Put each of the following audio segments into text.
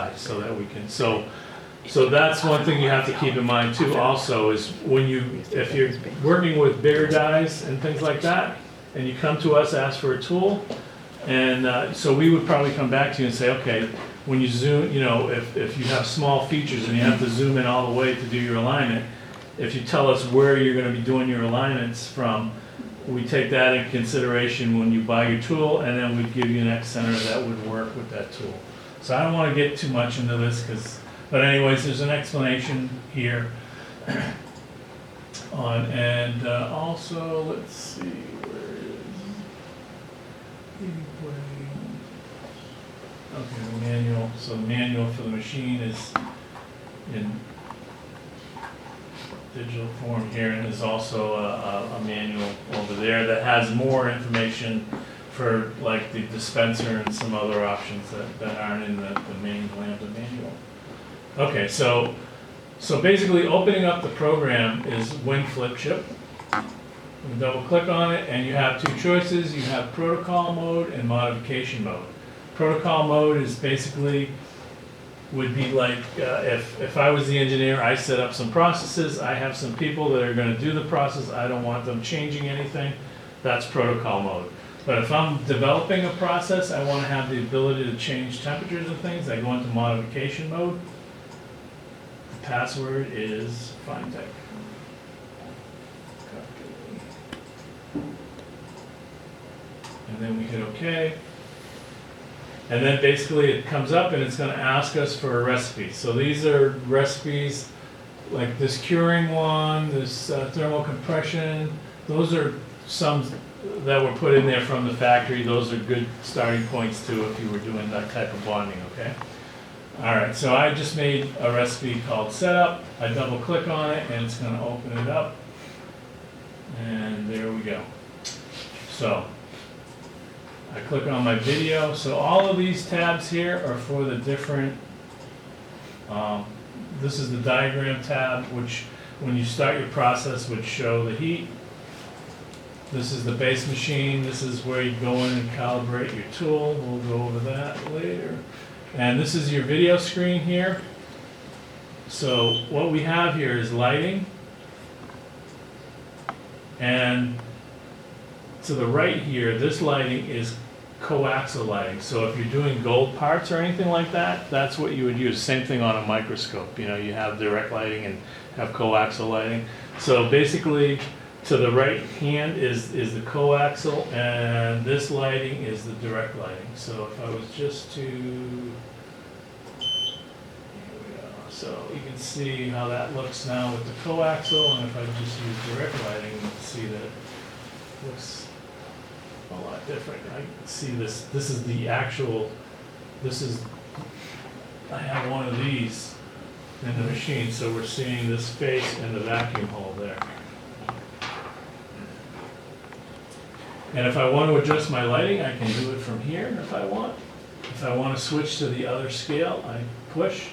size so that we can, so that's one thing you have to keep in mind too also is when if you're working with bigger guys and things like that, and you come to us, ask for a tool, and so we would probably come back to you and say, okay, when you zoom, you know, if you have small features and you have to zoom in all the way to do your alignment, if you tell us where you're gonna be doing your alignments from, we take that in consideration when you buy your tool, and then we give you an X center that would work with that tool. So I don't wanna get too much into this, but anyways, there's an explanation here. And also, let's see, where is okay, the manual. So the manual for the machine is in digital form here, and there's also a manual over there that has more information for like the dispenser and some other options that aren't in the main Lambda manual. Okay, so basically opening up the program is when flip chip. You double click on it and you have two choices. You have protocol mode and modification mode. Protocol mode is basically would be like if I was the engineer, I set up some processes, I have some people that are going to do the process, I don't want them changing anything, that's protocol mode. But if I'm developing a process, I want to have the ability to change temperatures and things, I go into modification mode. The password is FineTech. And then we hit OK. And then basically it comes up and it's going to ask us for a recipe. So these are recipes like this curing one, this thermal compression. Those are some that were put in there from the factory. Those are good starting points too if you were doing that type of bonding, okay? All right, so I just made a recipe called setup. I double click on it and it's going to open it up. And there we go. So I click on my video. So all of these tabs here are for the different, this is the diagram tab, which when you start your process would show the heat. This is the base machine. This is where you go in and calibrate your tool. We'll go over that later. And this is your video screen here. So what we have here is lighting. And to the right here, this lighting is coaxial lighting. So if you're doing gold parts or anything like that, that's what you would use. Same thing on a microscope. You know, you have direct lighting and have coaxial lighting. So basically, to the right hand is the coaxial, and this lighting is the direct lighting. So if I was just to, here we go. So you can see how that looks now with the coaxial, and if I just use direct lighting, you can see that it looks a lot different. I can see this is the actual, I have one of these in the machine, so we're seeing this face and the vacuum hole there. And if I want to adjust my lighting, I can do it from here if I want. If I want to switch to the other scale, I push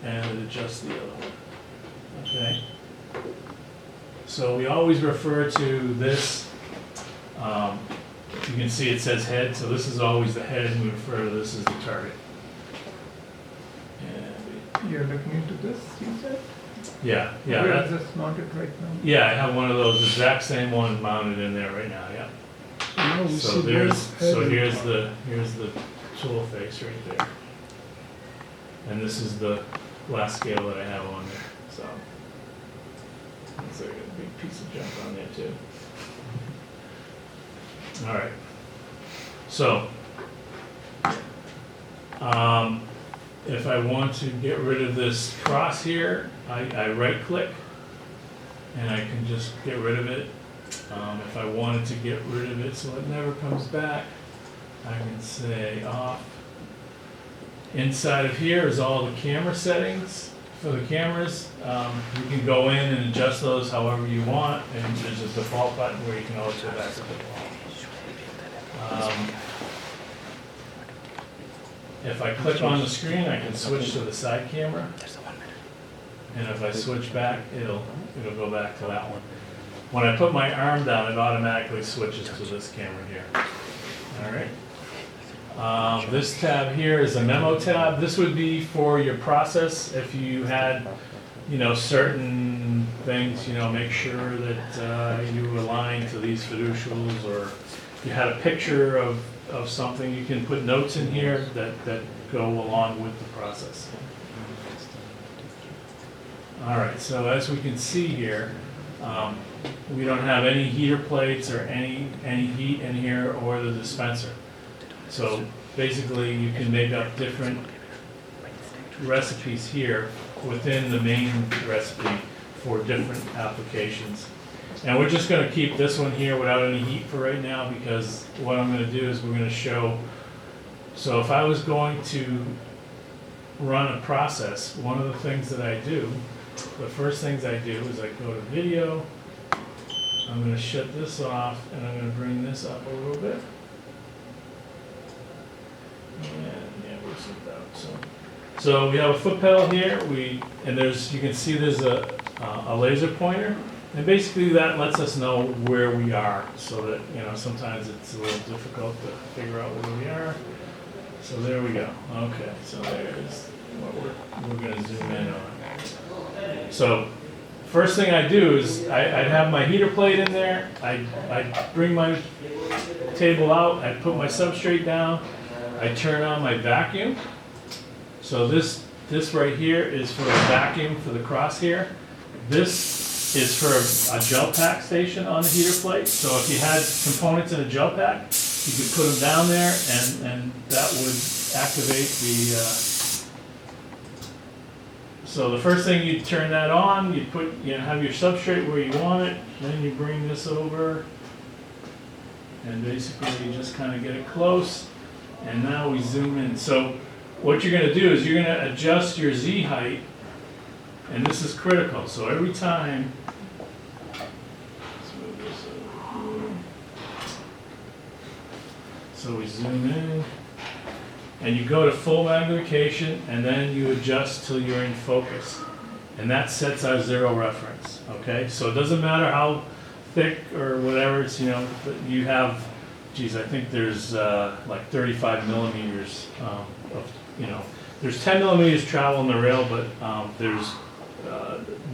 and it adjusts the other one. Okay? So we always refer to this, you can see it says head, so this is always the head, and we refer to this as the target. And You're looking into this, you said? yeah. Where is this mounted right now? Yeah, I have one of those exact same one mounted in there right now, yeah. So here's the tool face right there. And this is the last scale that I have on there. So looks like a big piece of junk on there too. All right. So if I want to get rid of this cross here, I right click and I can just get rid of it. If I wanted to get rid of it so it never comes back, I can say off. Inside of here is all the camera settings for the cameras. You can go in and adjust those however you want, and there's a default button where you can always go back to the default. If I click on the screen, I can switch to the side camera. And if I switch back, it'll go back to that one. When I put my arm down, it automatically switches to this camera here. All right. This tab here is a memo tab. This would be for your process if you had, certain things, make sure that you align to these fiducials, or if you had a picture of something, you can put notes in here that go along with the process. All right, so as we can see here, we don't have any heater plates or any heat in here or the dispenser. So basically you can make up different recipes here within the main recipe for different applications. And we're just going to keep this one here without any heat for right now, because what I'm going to do is we're going to show, so if I was going to run a process, one of the things that I do, the first things I do is I go to video, I'm going to shut this off, and I'm going to bring this up a little bit. And yeah, we'll set that up. So we have a foot pedal here, and you can see there's a laser pointer, and basically that lets us know where we are, so that, sometimes it's a little difficult to figure out where we are. So there we go. Okay, so there's what we're going to zoom in on. So first thing I do is I'd have my heater plate in there, I bring my table out, I put my substrate down, I turn on my vacuum. So this right here is for a vacuum for the crosshair. This is for a gel pack station on the heater plate. So if you had components in a gel pack, you could put them down there, and that would activate the. So the first thing you turn that on, you have your substrate where you want it. Then you bring this over, and basically you just kind of get it close. And now we zoom in. So what you're going to do is you're going to adjust your Z height, and this is critical. So every time, let's move this over here. So we zoom in, and you go to full magnification, and then you adjust till you're in focus. And that sets our zero reference, okay? So it doesn't matter how thick or whatever, it's, you have, geez, I think there's like 35 millimeters of, there's 10 millimeters travel in the rail, but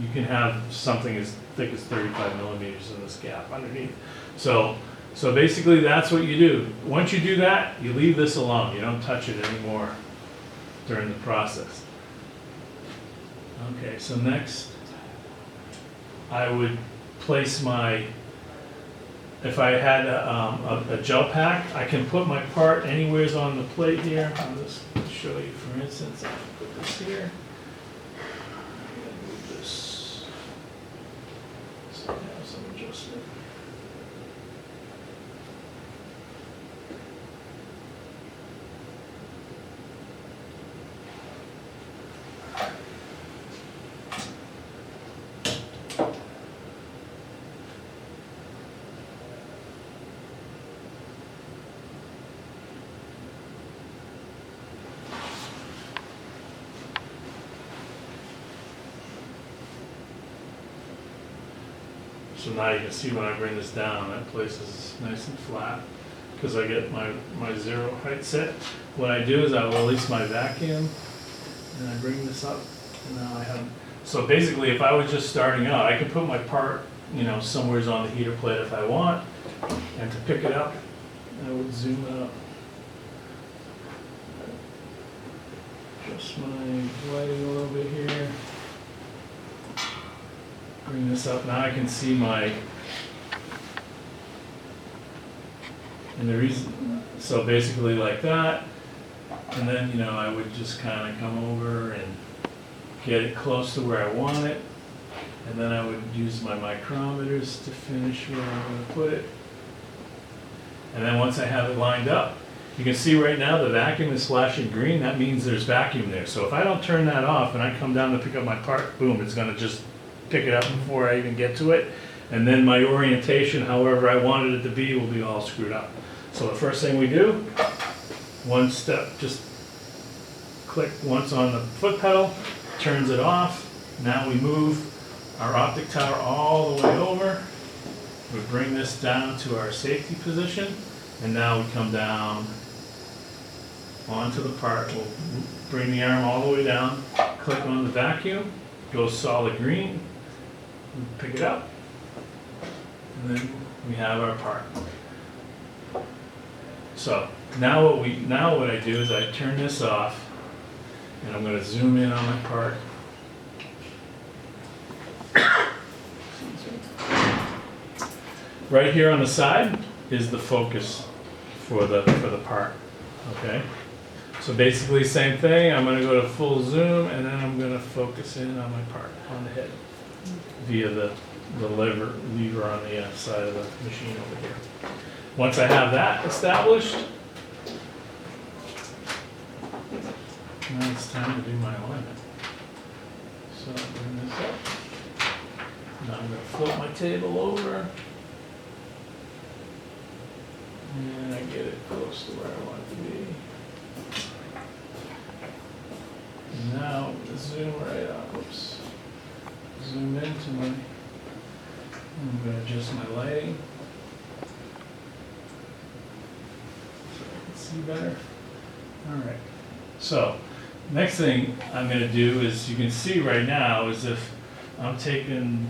you can have something as thick as 35 millimeters in this gap underneath. So basically that's what you do. Once you do that, you leave this alone. You don't touch it anymore during the process. Okay, so next I would place if I had a gel pack, I can put my part anywhere on the plate here. I'll just show you, for instance, I can put this here. I'm going to move this so I have some adjustment. So now you can see when I bring this down, that place is nice and flat because I get my zero height set. What I do is I release my vacuum and I bring this up, and now I have, so basically if I was just starting out, I could put my part, somewhere on the heater plate if I want, and to pick it up, I would zoom it up. Adjust my lighting a little bit here. Bring this up, now I can see and the reason, so basically like that, and then, I would just kind of come over and get it close to where I want it, and then I would use my micrometers to finish where I'm going to put it. And then once I have it lined up, you can see right now the vacuum is flashing green, that means there's vacuum there. So if I don't turn that off and I come down to pick up my part, boom, it's going to just pick it up before I even get to it, and then my orientation, however I wanted it to be, will be all screwed up. So the first thing we do, one step, just click once on the foot pedal, turns it off. Now we move our optic tower all the way over. We bring this down to our safety position, and now we come down onto the part. We'll bring the arm all the way down, click on the vacuum, goes solid green, pick it up, and then we have our part. So now what I do is I turn this off, and I'm going to zoom in on my part. Right here on the side is the focus for the part. Okay. So basically, same thing. I'm going to go to full zoom, and then I'm going to focus in on my part on the head via the lever on the side of the machine over here. Once I have that established, now it's time to do my alignment. So I'll bring this up. Now I'm going to flip my table over. And I get it close to where I want it to be. And now I'm going to zoom right out. Whoops. Zoom into my. I'm going to adjust my lighting so I can see better. All right. So next thing I'm going to do is, you can see right now, is if I'm taking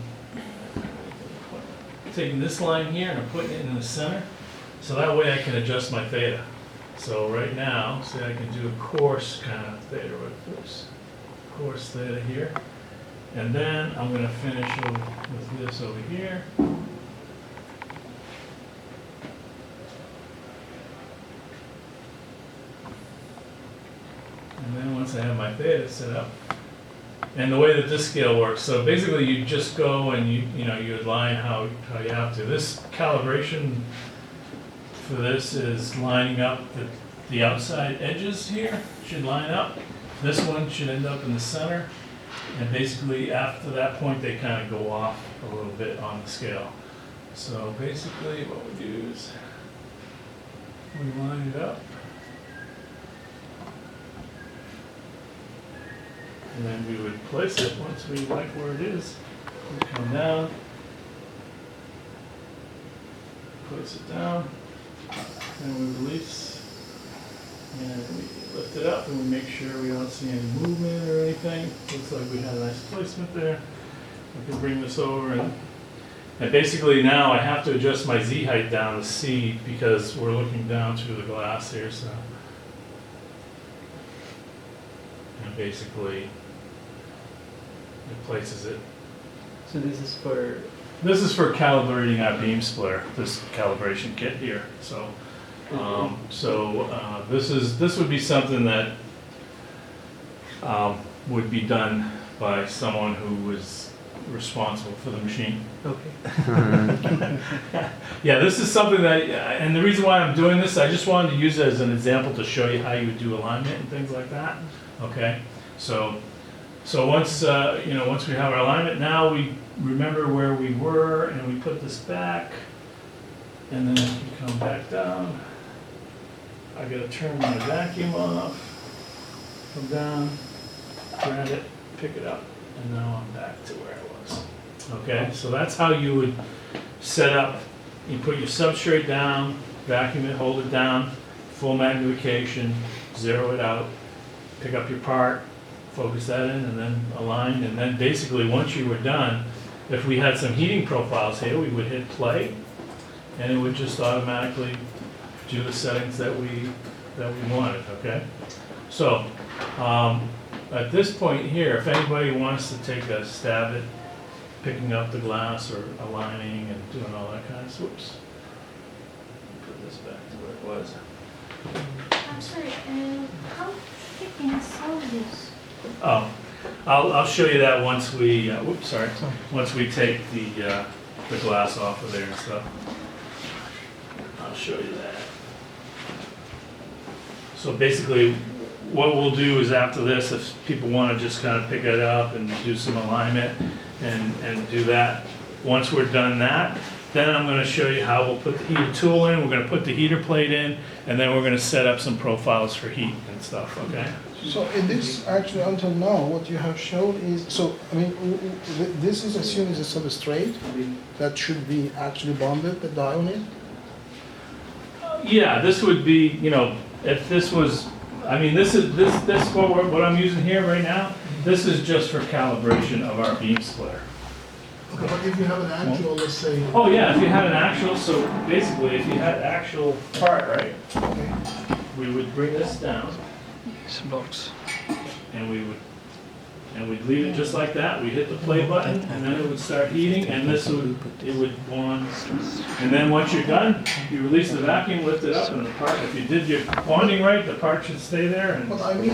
this line here and I'm putting it in the center. So that way I can adjust my theta. So right now, see, I can do a coarse kind of theta, coarse theta here. And then I'm going to finish with this over here. And then once I have my theta set up, and the way that this scale works, so basically you just go and you align how you have to. This calibration for this is lining up the outside edges here, should line up. This one should end up in the center. And basically after that point they kind of go off a little bit on the scale. So basically what we do is we line it up. And then we would place it once we like where it is. We come down, place it down. And we release, and we lift it up, and we make sure we don't see any movement or anything. Looks like we had a nice placement there. We can bring this over, and basically now I have to adjust my Z height down to C because we're looking down through the glass here. So, and basically it places it. So this is for calibrating our beam splitter, this calibration kit here. So, this would be something that would be done by someone who was responsible for the machine. okay. Yeah, this is something that, and the reason why I'm doing this, I just wanted to use it as an example to show you how you would do alignment and things like that. Okay, so once once we have our alignment, now we remember where we were, and we put this back, and then we come back down. I gotta turn my vacuum off, come down, grab it, pick it up, and now I'm back to where I was. Okay, so that's how you would set up. You put your substrate down, vacuum it, hold it down, full magnification, zero it out, pick up your part, focus that in, and then align, and then basically once you were done, if we had some heating profiles here, we would hit play, and it would just automatically do the settings that we wanted. Okay, so at this point here, if anybody wants to take a stab at picking up the glass or aligning and doing all that kind of stuff, whoops, put this back to where it was. I'm sorry, how thick can you solve this? Oh, I'll show you that once we, once we take the glass off of there and stuff. I'll show you that. So basically, what we'll do is after this, if people want to just kind of pick it up and do some alignment and do that, once we're done that, then I'm going to show you how we'll put the heater tool in, we're going to put the heater plate in, and then we're going to set up some profiles for heat and stuff, okay? So in this, actually, until now, what you have shown is, this is assumed as a substrate that should be actually bonded, the die on it? Yeah, this would be, if this was I mean, this what I'm using here right now, this is just for calibration of our beam splitter. Okay, but if you have an actual, let's say. Oh, yeah, if you had an actual, so basically, if you had actual part, right, Okay. we would bring this down, and we'd leave it just like that. We'd hit the play button, and then it would start heating, and it would bond. And then once you're done, you release the vacuum, lift it up, and the part, if you did your bonding right, the part should stay there, and But I mean,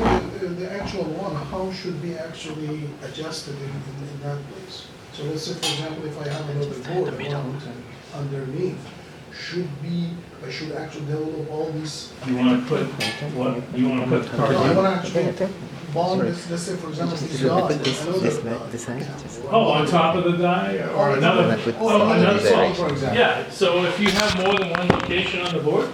the actual one, how should be actually adjusted in that place? So let's say, for example, if I have another board around and underneath, I should actually develop all these. you wanna put, you wanna put the part No, I in. want to actually bond, let's say, for example, this die, Oh, on top of the die, or another, oh, another side, salt. for example. Yeah, so if you have more than one location on the board,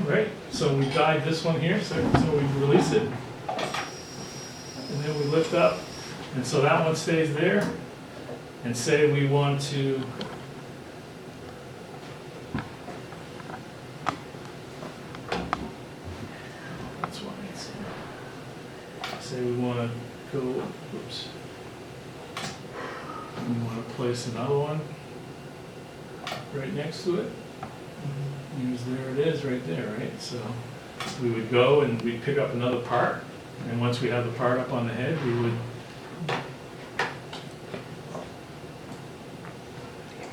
right? So we died this one here, so we release it. And then we lift up, and so that one stays there. And say we want to, that's why it's here. Say we want to go, oops. We want to place another one right next to it. Use, there it is, right there, right? So we would go and we'd pick up another part, and once we have the part up on the head,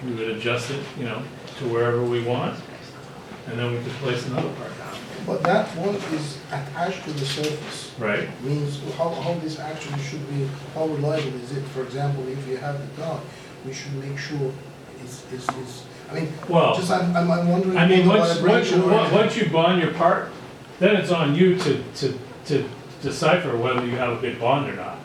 we would adjust it, you know, to wherever we want, and then we could place another part down. But that one is attached to the surface. Right? Means how this actually should be, how reliable is it? For example, if you have the die, we should make sure it's I mean, Well, just I'm wondering. I mean, about the vibration or- once you bond your part, then it's on you to decipher whether you have a good bond or not.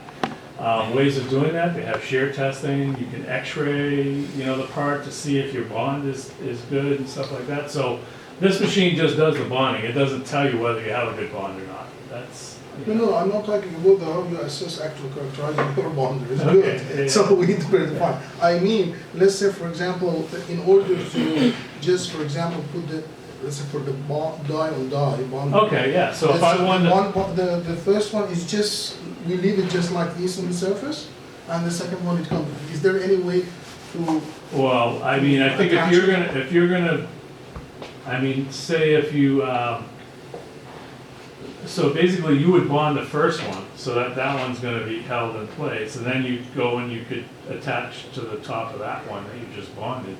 Ways of doing that, they have shear testing, you can x-ray, you know, the part to see if your bond is good and stuff like that. So this machine just does the bonding, it doesn't tell you whether you have a good bond or not. That's, No, I'm not talking about how you assess actual characterizing your bonder, it's Okay, good. yeah. So we need to verify. I mean, let's say, for example, in order to just, for example, put the, let's say for the die on die bond. Okay, yeah, so if I wanted to. The first one is just, we leave it just like this on the surface, and the second one it comes. Is there any way to? Well, I mean, I think if you're gonna, I mean, say if you, so basically you would bond the first one, so that one's gonna be held in place, and then you go and you could attach to the top of that one that you just bonded.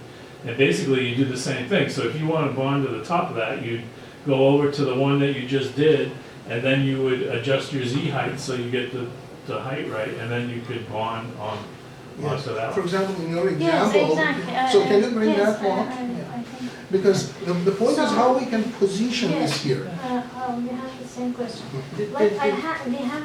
And basically you do the same thing, so if you wanna bond to the top of that, you'd go over to the one that you just did, and then you would adjust your Z height, so you get the height right, and then you could bond onto that For one. example, in your Yes, example. exactly. So can you bring Yes, that one? I think. Because the point is So- how we can position this Yes. here. We have the same question. Like we have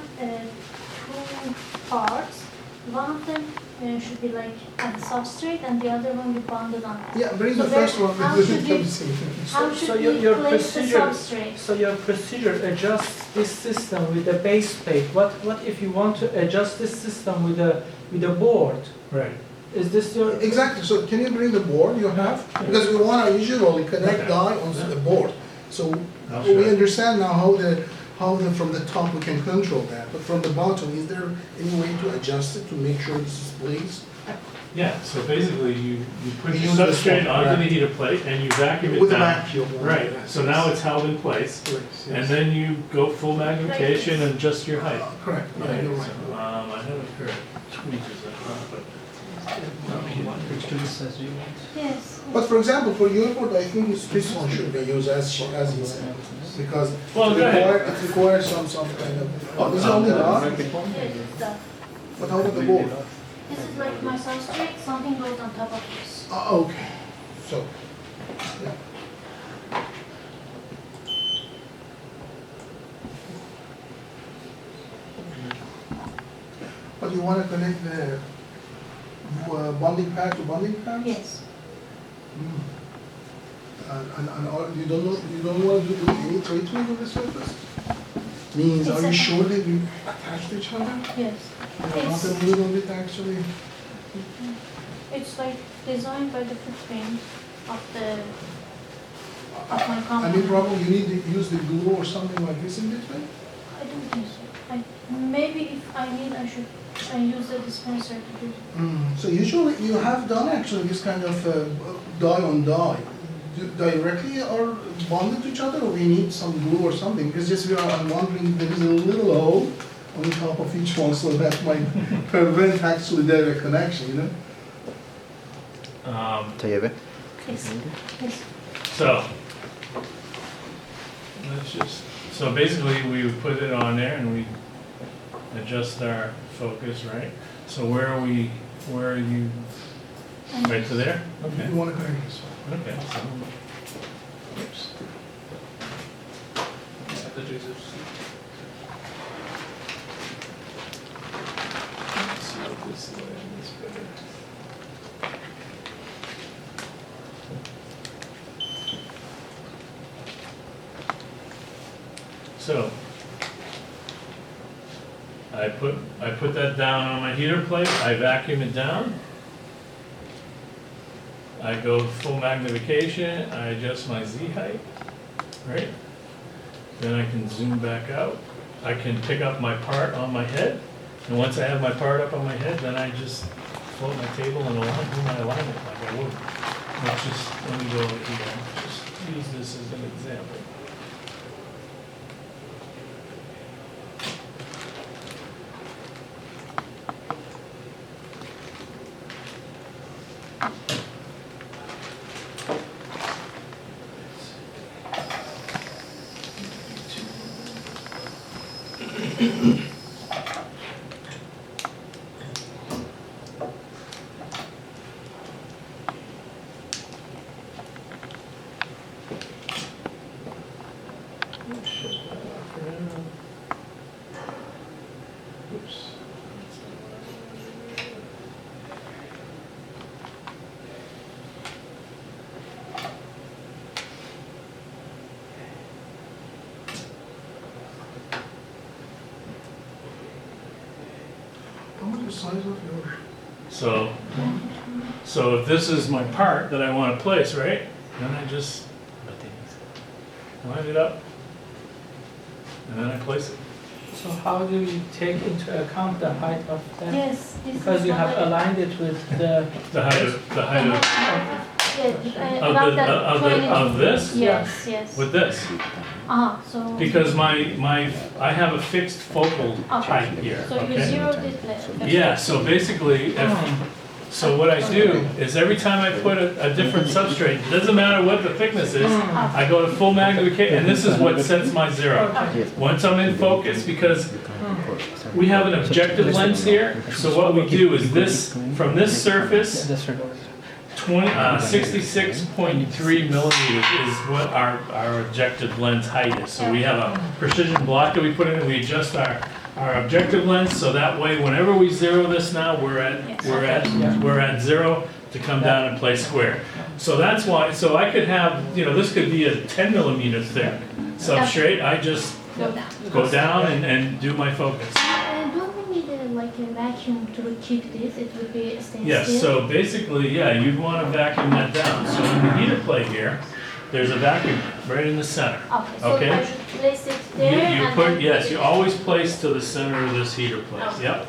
two parts. One of them should be like at the substrate, and the other one we bonded on. Yeah, bring So the first then one. how because should it we- comes in. How So should your we place the procedure- substrate? So your procedure adjusts this system with the base plate. What if you want to adjust this system with a board? Right. Is this your? Exactly, so can you bring the board you have? Because we want to usually connect Okay. die on the board. So I'll we show you. understand now how from the top we can control that. But from the bottom, is there any way to adjust it to make sure this is placed? Yeah, so basically you put You your use this substrate one, onto right. the heater plate and you vacuum it With a down. vacuum. Right, so now it's held in place, and then you go full magnification and adjust your height. Correct, yeah, Right, you're right. so, I have a pair of tweezers, I thought, but. Yes. But for example, for your board, I think this one should be used as he said. Because Well, go ahead. it requires some kind of, oh, this is only die? Yes, it's that. But how about the board? This is like my substrate, something goes on top of this. Okay, so, yeah. But you want to connect the bonding pad to bonding pad? Yes. Mm. And you don't want to do any treatment of the surface? Means, are you Exactly. sure that you attach to each other? Yes. You're not a little bit actually? It's like designed by the footprint of my company. Any problem, you need to use the glue or something like this in between? I don't think so. Maybe if I need, I should use the dispenser to do it. So usually you have done actually this kind of die on die. Directly or bonded to each other, or we need some glue or something? Because just I'm wondering, there is a little hole on the top of each one, so that might prevent actually direct connection, you know? Um, Yes, yes. So, so basically we would put it on there and we adjust our focus, right? So where are you, right to there? Okay. You want to connect this one? Okay. Oops. Let's see if this land is better. So, I put that down on my heater plate, I vacuum it down. I go full magnification, I adjust my Z height, right? Then I can zoom back out. I can pick up my part on my head, and once I have my part up on my head, then I just float my table and align, do my alignment like I would. Let's just, let me go over here, just use this as an example. Oops. How much the size of your? So if this is my part that I want to place, right? Then I just line it up, and then I place it. So how do you take into account the height of that? Yes, this is. Because you have the- aligned it with the, The height of Yeah, Of about the- that of the- 20 of this? Yes, yes. with this, So. because I have a fixed focal height here. So you Okay. zeroed it. Yeah. So basically, so what I do is every time I put a different substrate, it doesn't matter what the thickness is, I go to full magnification, and this is what sets my zero. Once I'm in focus, because we have an objective lens here, so what we do is this, from this surface, 66.3 millimeters is what our objective lens height is. So we have a precision block that we put in, and we adjust our objective lens, so that way, whenever we zero this now, we're at zero to come down and play square. So that's why, so I could have, this could be a 10 millimeter thick substrate, I just Go down. go down and do my focus. Don't we need like a vacuum to keep this? It would be staying Yes, still? so basically, yeah, you'd want to vacuum that down. So in the heater plate here, there's a vacuum right in the center. Okay, so Okay. I should place it You there you and put, then yes, put you it- always place to the center of this heater plate, Okay. yep.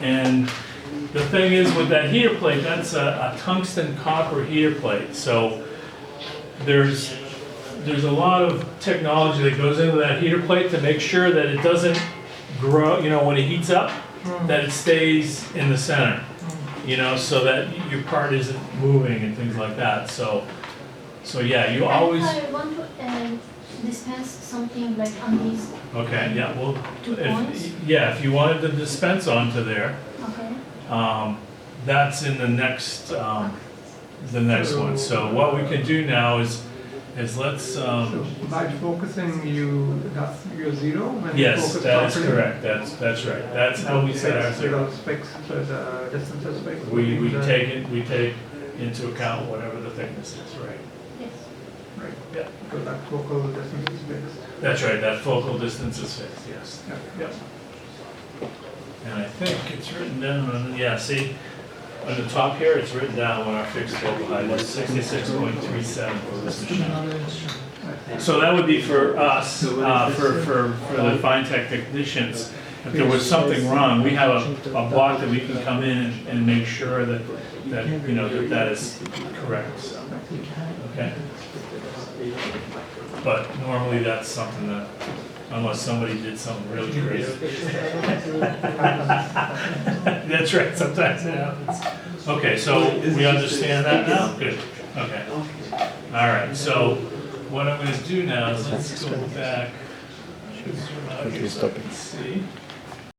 And the thing is with that heater plate, that's a tungsten copper heater plate. So there's a lot of technology that goes into that heater plate to make sure that it doesn't grow, when it heats up, that it stays in the center, so that your part isn't moving and things like that. So yeah, you always, I want to dispense something like on these okay, yeah, well, 2 points. if you wanted to dispense onto there, Okay. that's in the next one. So what we can do now is let's, So by focusing, that's your zero? When you yes, focus that is properly? correct, that's right. That's how we set our zero. Without specs, so the distance is fixed? We take into account whatever the thickness is, right? Yes. Right, Yeah, so that focal distance is fixed. that's right, that focal distance is fixed, yes. Yeah. Yep. And I think it's written down on, see, on the top here, it's written down what our fixed focal height is, 66.37 for this machine. So that would be for us, for the fine tech technicians. If there was something wrong, we have a block that we can come in and make sure that, you know, that is correct, okay? But normally that's something that, unless somebody did something really crazy. That's right, sometimes it happens. Okay, so we understand that now? Good, okay. All right, so what I'm gonna do now is let's go back. Should zoom out here so I can see.